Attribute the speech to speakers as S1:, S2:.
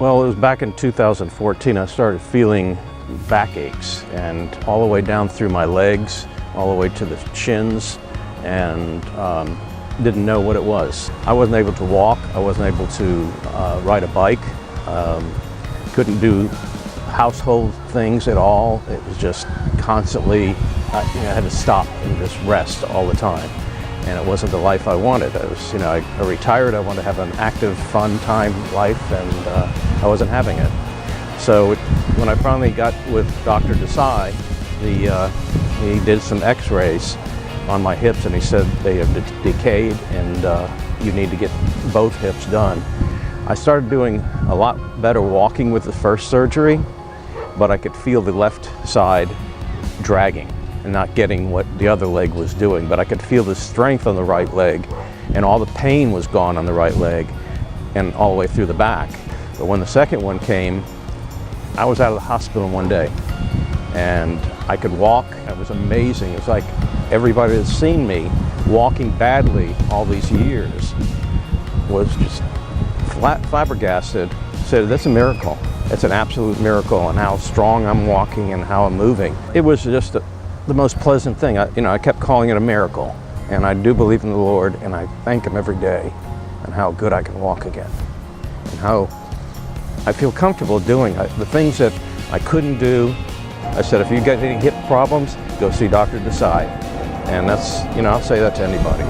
S1: Well, it was back in 2014 I started feeling backaches, and all the way down through my legs, all the way to the shins, and didn't know what it was. I wasn't able to walk, I wasn't able to ride a bike, couldn't do household things at all. It was just constantly, I had to stop and just rest all the time. And it wasn't the life I wanted. I retired, I wanted to have an active, fun time life, and I wasn't having it. So when I finally got with Dr. Desai, he did some x-rays on my hips, and he said they have decayed and you need to get both hips done. I started doing a lot better walking with the first surgery, but I could feel the left side dragging and not getting what the other leg was doing, but I could feel the strength on the right leg, and all the pain was gone on the right leg and all the way through the back. But when the second one came, I was out of the hospital in one day, and I could walk. It was amazing. It's like everybody that's seen me walking badly all these years was just flabbergasted, said, "That's a miracle. It's an absolute miracle," and how strong I'm walking and how I'm moving. It was just the most pleasant thing. I kept calling it a miracle, and I do believe in the Lord, and I thank Him every day, and how good I can walk again, and how I feel comfortable doing the things that I couldn't do. I said, if you get any hip problems, go see Dr. Desai, and that's, I'll say that to anybody.